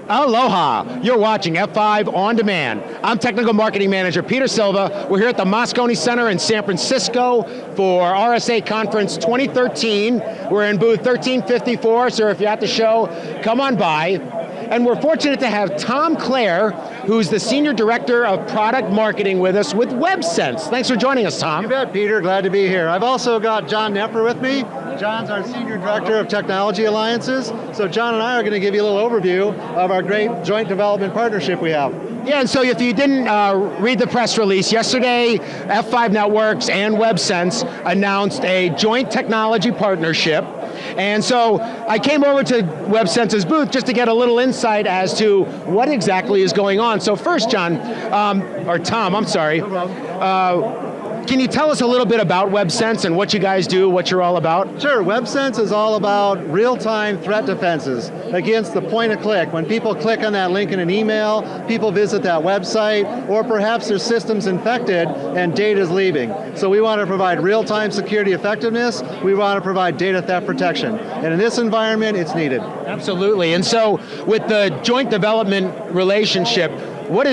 Aloha! You're watching F5 On Demand. I'm Technical Marketing Manager Peter Silva. We're here at the Moscone Center in San Francisco for RSA Conference 2013. We're in booth 1354, so if you're at the show, come on by. And we're fortunate to have Tom Clare, who's the Senior Director of Product Marketing with us with Websense. Thanks for joining us, Tom. You bet, Peter. Glad to be here. I've also got John Knepher with me. John's our Senior Director of Technology Alliances. So John and I are going to give you a little overview of our great joint development partnership we have. Yeah, and so if you didn't read the press release, yesterday F5 Networks and Websense announced a joint technology partnership. And so I came over to Websense's booth just to get a little insight as to what exactly is going on. So first, John, or Tom, I'm sorry. No problem. Can you tell us a little bit about Websense and what you guys do, what you're all about? Sure, Websense is all about real-time threat defenses against the point of click. When people click on that link in an email, people visit that website, or perhaps their system's infected and data is leaving. So we want to provide real-time security effectiveness, we want to provide data theft protection. And in this environment, it's needed. Absolutely, and so with the joint development relationship, what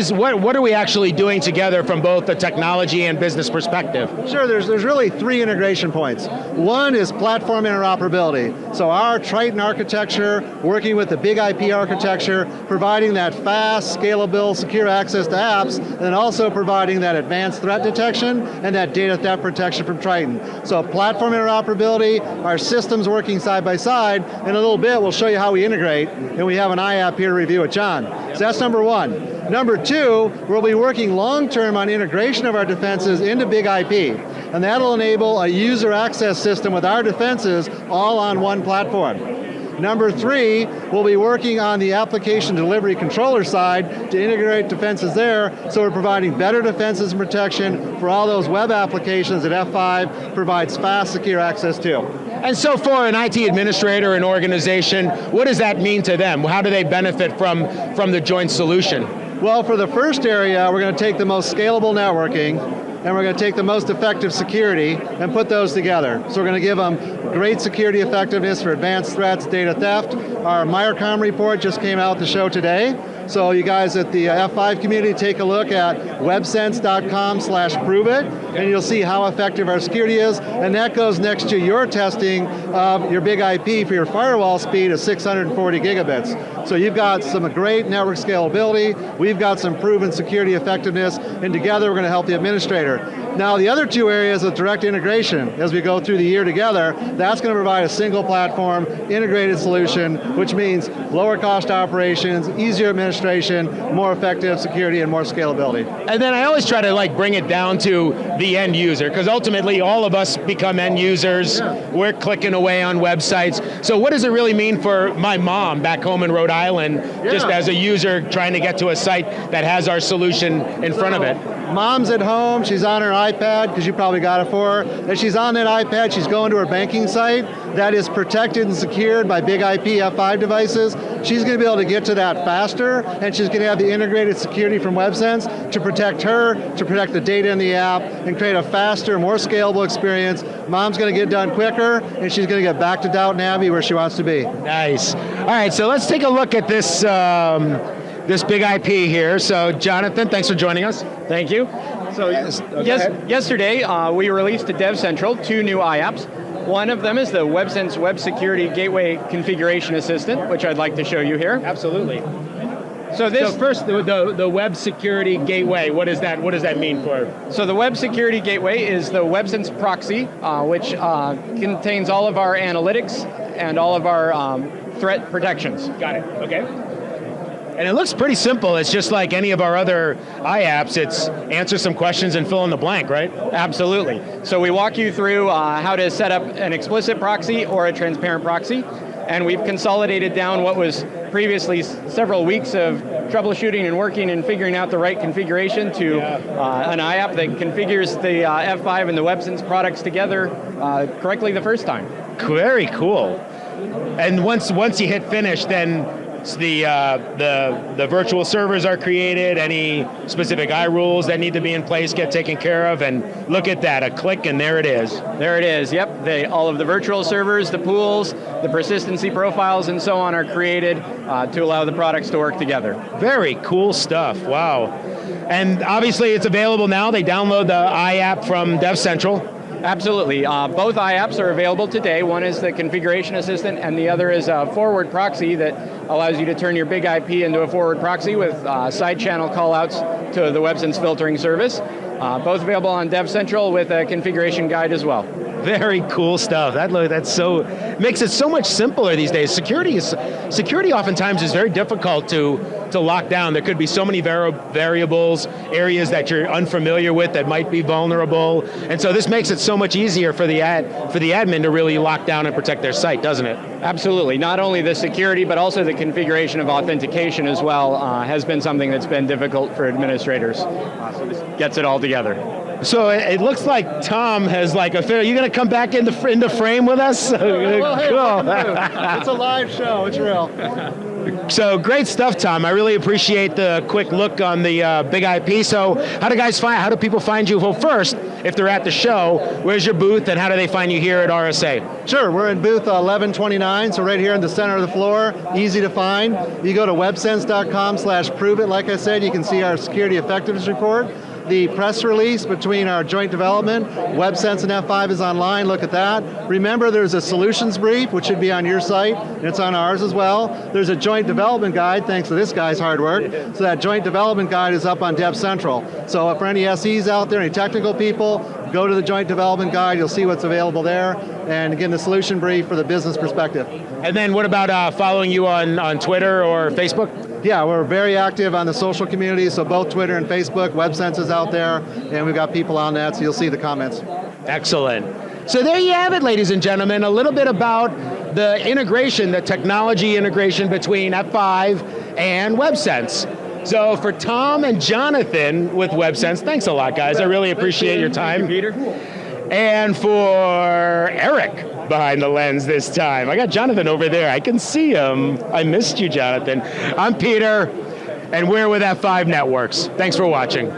are we actually doing together from both the technology and business perspective? Sure, there's really three integration points. One is platform interoperability. So our Triton architecture, working with the big IP architecture, providing that fast, scalable, secure access to apps, and then also providing that advanced threat detection and that data theft protection from Triton. So platform interoperability, our systems working side by side. In a little bit, we'll show you how we integrate, and we have an IAP here to review with John. So that's number one. Number two, we'll be working long-term on integration of our defenses into big IP, and that'll enable a user access system with our defenses all on one platform. Number three, we'll be working on the application delivery controller side to integrate defenses there, so we're providing better defenses and protection for all those web applications that F5 provides fast, secure access to. And so for an IT administrator, an organization, what does that mean to them? How do they benefit from the joint solution? Well, for the first area, we're going to take the most scalable networking, and we're going to take the most effective security and put those together. So we're going to give them great security effectiveness for advanced threats, data theft. Our Meyercom report just came out the show today. So you guys at the F5 community, take a look at websense.com/proveit, and you'll see how effective our security is, and that goes next to your testing of your big IP for your firewall speed of 640 gigabits. So you've got some great network scalability, we've got some proven security effectiveness, and together we're going to help the administrator. Now the other two areas of direct integration, as we go through the year together, that's going to provide a single platform, integrated solution, which means lower cost operations, easier administration, more effective security, and more scalability. And then I always try to bring it down to the end user, because ultimately all of us become end users. Yeah. We're clicking away on websites. So what does it really mean for my mom back home in Rhode Island, just as a user trying to get to a site that has our solution in front of it? Mom's at home, she's on her iPad, because you probably got it for her. As she's on that iPad, she's going to her banking site that is protected and secured by big IP F5 devices. She's going to be able to get to that faster, and she's going to have the integrated security from Websense to protect her, to protect the data in the app, and create a faster, more scalable experience. Mom's going to get done quicker, and she's going to get back to Downton Abbey where she wants to be. Nice. All right, so let's take a look at this this big IP here. So Jonathan, thanks for joining us. Thank you. So yesterday we released to Dev Central 2 new IAPs. One of them is the Websense Web Security Gateway Configuration Assistant, which I'd like to show you here. Absolutely. So first, the Web Security Gateway, what does that mean for? So the Web Security Gateway is the Websense proxy, which contains all of our analytics and all of our threat protections. Got it, okay. And it looks pretty simple. It's just like any of our other IAPs. It's answer some questions and fill in the blank, right? Absolutely. So we walk you through how to set up an explicit proxy or a transparent proxy, and we've consolidated down what was previously several weeks of troubleshooting and working and figuring out the right configuration to an IAP that configures the F5 and the Websense products together correctly the first time. Very cool. And once you hit finish, then the virtual servers are created, any specific rules that need to be in place get taken care of, and look at that, a click and there it is. There it is, yep. All of the virtual servers, the pools, the persistency profiles and so on are created to allow the products to work together. Very cool stuff, wow. And obviously it's available now, they download the iApp from Dev Central. Absolutely. Both iApps are available today. One is the configuration assistant and the other is a forward proxy that allows you to turn your big IP into a forward proxy with side channel callouts to the Websense filtering service. Both available on Dev Central with a configuration guide as well. Very cool stuff. That's so makes it so much simpler these days. Security oftentimes is very difficult to lock down. There could be so many variables, areas that you're unfamiliar with that might be vulnerable, and so this makes it so much easier for the admin to really lock down and protect their site, doesn't it? Absolutely. Not only the security, but also the configuration of authentication as well has been something that's been difficult for administrators. So this gets it all together. So it looks like Tom has like a fair. You going to come back into frame with us? Well, hey, cool. It's a live show. It's real. So great stuff, Tom. I really appreciate the quick look on the big IP. So how do people find you? Well, first, if they're at the show, where's your booth and how do they find you here at RSA? Sure, we're in booth 1129, so right here in the center of the floor, easy to find. You go to websense.com/proveit, like I said, you can see our security effectiveness report. The press release between our joint development, Websense and F5 is online, look at that. Remember there's a solutions brief, which should be on your site, and it's on ours as well. There's a joint development guide, thanks to this guy's hard work. So that joint development guide is up on Dev Central. So for any SEs out there, any technical people, go to the joint development guide, you'll see what's available there. And again, the solution brief for the business perspective. And then what about following you on Twitter or Facebook? Yeah, we're very active on the social community, so both Twitter and Facebook. Websense is out there, and we've got people on that, so you'll see the comments. Excellent. So there you have it, ladies and gentlemen, a little bit about the integration, the technology integration between F5 and Websense. So for Tom and Jonathan with Websense, thanks a lot, guys. I really appreciate your time. Thank you, Peter. And for Eric behind the lens this time. I got Jonathan over there. I can see him. I missed you, Jonathan. I'm Peter, and we're with F5 Networks. Thanks for watching.